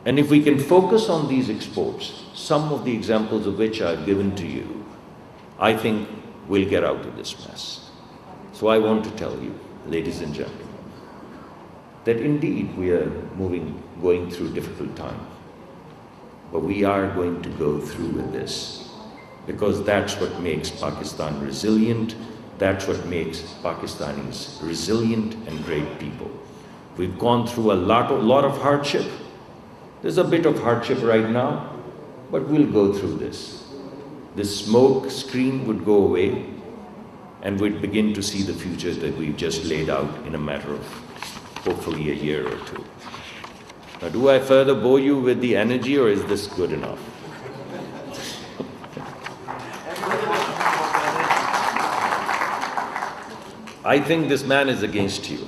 And if we can focus on these exports, some of the examples of which I've given to you, I think we'll get out of this mess. So I want to tell you, ladies and gentlemen, that indeed we are going through difficult time. But we are going to go through with this, because that's what makes Pakistan resilient. That's what makes Pakistanis resilient and great people. We've gone through a lot of hardship. There's a bit of hardship right now, but we'll go through this. This smoke screen would go away, and we'd begin to see the future that we've just laid out in a matter of hopefully a year or two. Now, do I further bore you with the energy, or is this good enough? I think this man is against you.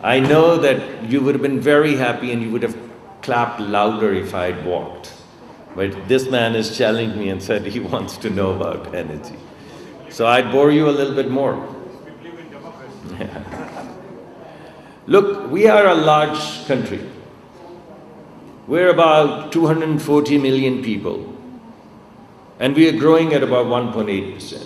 I know that you would have been very happy and you would have clapped louder if I had walked. But this man has challenged me and said he wants to know about energy. So I'd bore you a little bit more. Look, we are a large country. We're about 240 million people. And we are growing at about 1.8%.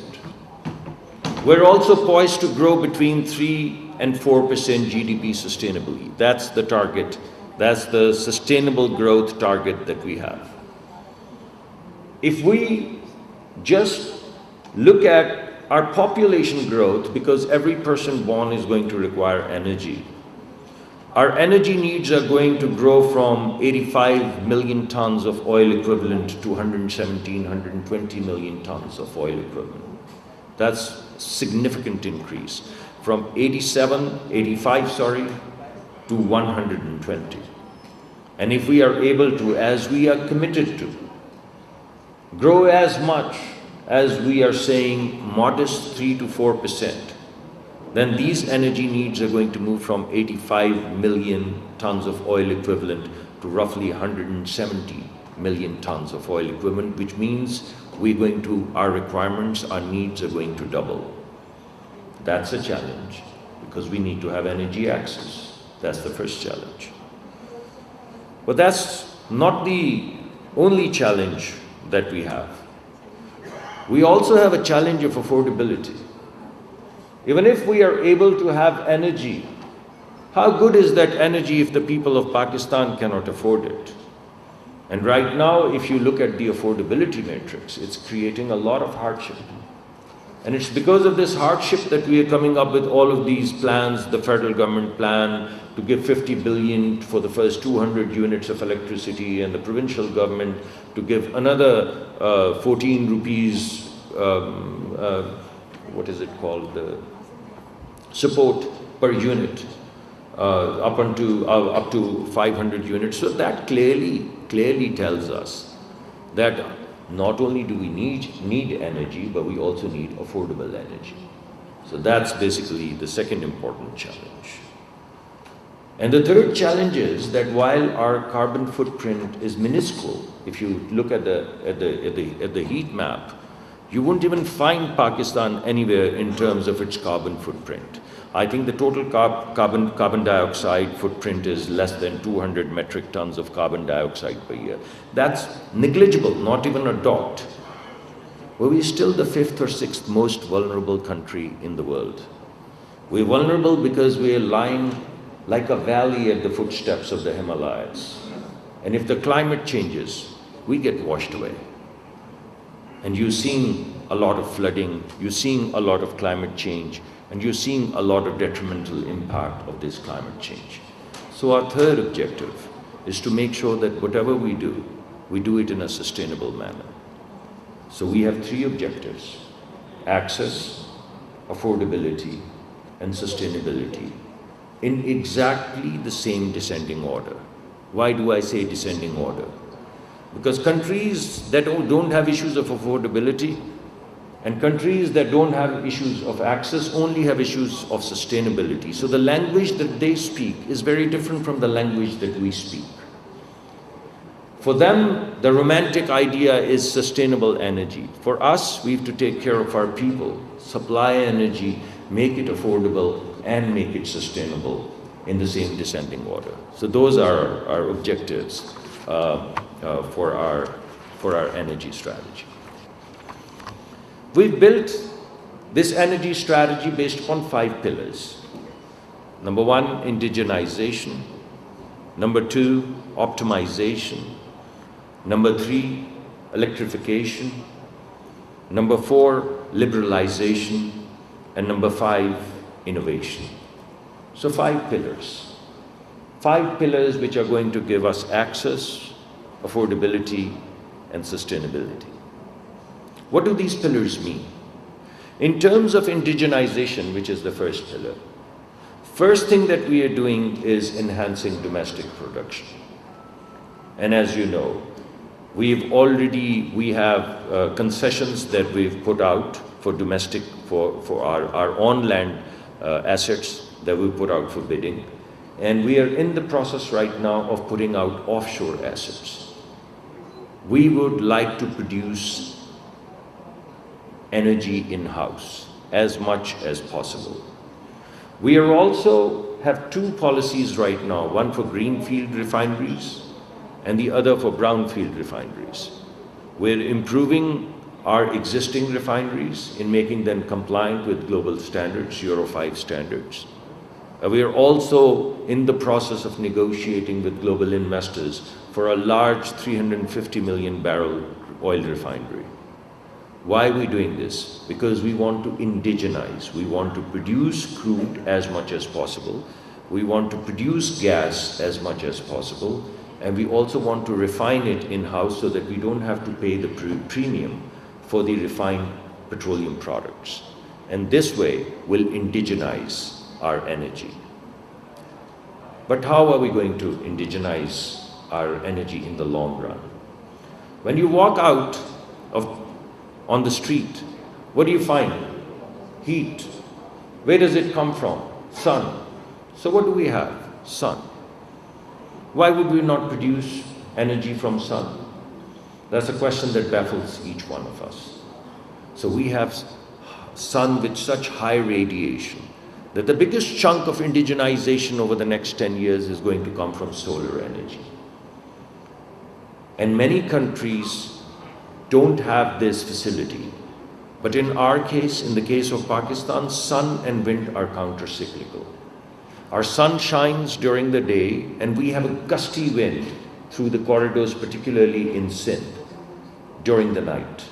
We're also poised to grow between 3 and 4% GDP sustainably. That's the target. That's the sustainable growth target that we have. If we just look at our population growth, because every person born is going to require energy, our energy needs are going to grow from 85 million tons of oil equivalent to 117, 120 million tons of oil equivalent. That's significant increase from 85 to 120. And if we are able to, as we are committed to, grow as much as we are saying, modest 3 to 4%, then these energy needs are going to move from 85 million tons of oil equivalent to roughly 170 million tons of oil equivalent, which means our requirements, our needs are going to double. That's a challenge, because we need to have energy access. That's the first challenge. But that's not the only challenge that we have. We also have a challenge of affordability. Even if we are able to have energy, how good is that energy if the people of Pakistan cannot afford it? And right now, if you look at the affordability matrix, it's creating a lot of hardship. And it's because of this hardship that we are coming up with all of these plans, the federal government plan to give 50 billion for the first 200 units of electricity, and the provincial government to give another 14 rupees, support per unit, up to 500 units. So that clearly tells us that not only do we need energy, but we also need affordable energy. So that's basically the second important challenge. And the third challenge is that while our carbon footprint is minuscule, if you look at the heat map, you won't even find Pakistan anywhere in terms of its carbon footprint. I think the total carbon dioxide footprint is less than 200 metric tons of carbon dioxide per year. That's negligible, not even a dot. But we're still the 5th or 6th most vulnerable country in the world. We're vulnerable because we're lying like a valley at the footsteps of the Himalayas. And if the climate changes, we get washed away. And you're seeing a lot of flooding, you're seeing a lot of climate change, and you're seeing a lot of detrimental impact of this climate change. So our third objective is to make sure that whatever we do it in a sustainable manner. So we have 3 objectives: access, affordability, and sustainability, in exactly the same descending order. Why do I say descending order? Because countries that don't have issues of affordability and countries that don't have issues of access only have issues of sustainability. So the language that they speak is very different from the language that we speak. For them, the romantic idea is sustainable energy. For us, we have to take care of our people, supply energy, make it affordable, and make it sustainable. in the same descending order. So those are our objectives for our energy strategy. We've built this energy strategy based upon 5 pillars. Number 1, indigenization. Number 2, optimization. Number 3, electrification. Number 4, liberalization. And number 5, innovation. So 5 pillars. 5 pillars which are going to give us access, affordability, and sustainability. What do these pillars mean? In terms of indigenization, which is the first pillar, first thing that we are doing is enhancing domestic production. And as you know, we have concessions that we've put out for domestic, for our on-land assets that we put out for bidding. And we are in the process right now of putting out offshore assets. We would like to produce energy in-house as much as possible. We are also have 2 policies right now, one for greenfield refineries and the other for brownfield refineries. We're improving our existing refineries in making them compliant with global standards, Euro 5 standards. We are also in the process of negotiating with global investors for a large 350 million barrel oil refinery. Why are we doing this? Because we want to indigenize. We want to produce crude as much as possible. We want to produce gas as much as possible. And we also want to refine it in-house so that we don't have to pay the premium for the refined petroleum products. And this way we'll indigenize our energy. But how are we going to indigenize our energy in the long run? When you walk out on the street, what do you find? Heat. Where does it come from? Sun. So what do we have? Sun. Why would we not produce energy from sun? That's a question that baffles each one of us. So we have sun with such high radiation that the biggest chunk of indigenization over the next 10 years is going to come from solar energy. And many countries don't have this facility. But in our case, in the case of Pakistan, sun and wind are counter-cyclical. Our sun shines during the day and we have a gusty wind through the corridors, particularly in Sindh, during the night.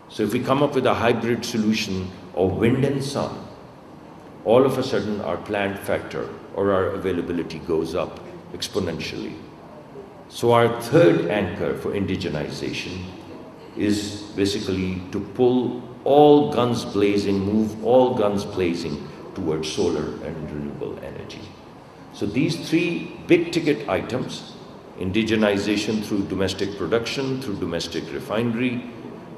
So if we come up with a hybrid solution of wind and sun, all of a sudden our plant factor or our availability goes up exponentially. So our third anchor for indigenization is basically to pull all guns blazing, move all guns blazing towards solar and renewable energy. So these 3 big ticket items, indigenization through domestic production, through domestic refinery,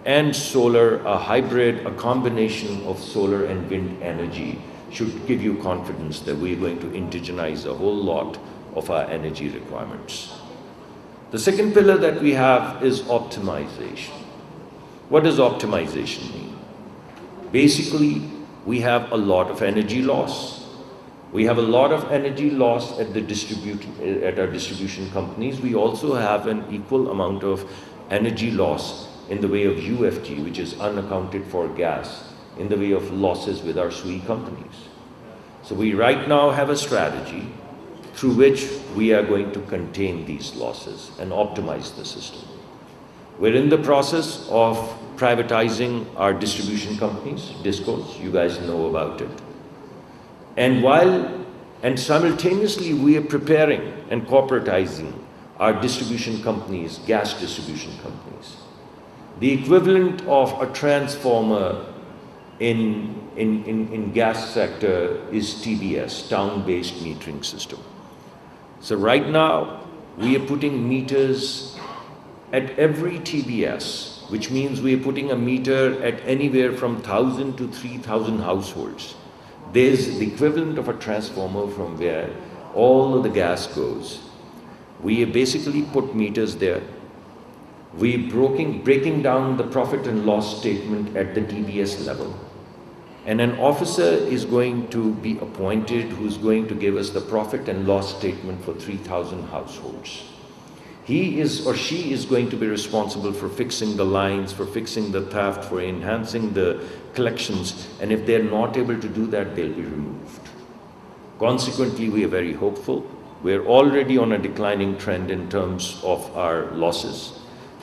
and solar, a hybrid, a combination of solar and wind energy, should give you confidence that we're going to indigenize a whole lot of our energy requirements. The second pillar that we have is optimization. What does optimization mean? Basically, we have a lot of energy loss. We have a lot of energy loss at our distribution companies. We also have an equal amount of energy loss in the way of UFG, which is unaccounted for gas, in the way of losses with our SWE companies. So we right now have a strategy through which we are going to contain these losses and optimize the system. We're in the process of privatizing our distribution companies, DISCOs, you guys know about it. And simultaneously we are preparing and corporatizing our distribution companies, gas distribution companies. The equivalent of a transformer in gas sector is TBS, town-based metering system. So right now, we are putting meters at every TBS, which means we are putting a meter at anywhere from 1,000 to 3,000 households. There's the equivalent of a transformer from where all of the gas goes. We basically put meters there. We're breaking down the profit and loss statement at the TBS level. And an officer is going to be appointed who's going to give us the profit and loss statement for 3,000 households. He is or she is going to be responsible for fixing the lines, for fixing the theft, for enhancing the collections, and if they're not able to do that, they'll be removed. Consequently, we are very hopeful. We're already on a declining trend in terms of our losses,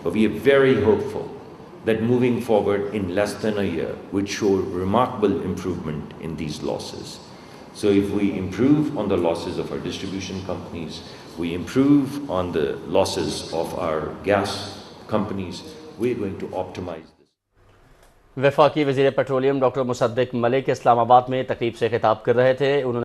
but we are very hopeful that moving forward in less than a year would show remarkable improvement in these losses. So if we improve on the losses of our distribution companies, we improve on the losses of our gas companies, we're going to optimize this. वफाकी वज़ीर petroleum doctor Mossadegh Malik Islamabad में तकरीब से खिताब कर रहे थे। उन्होंने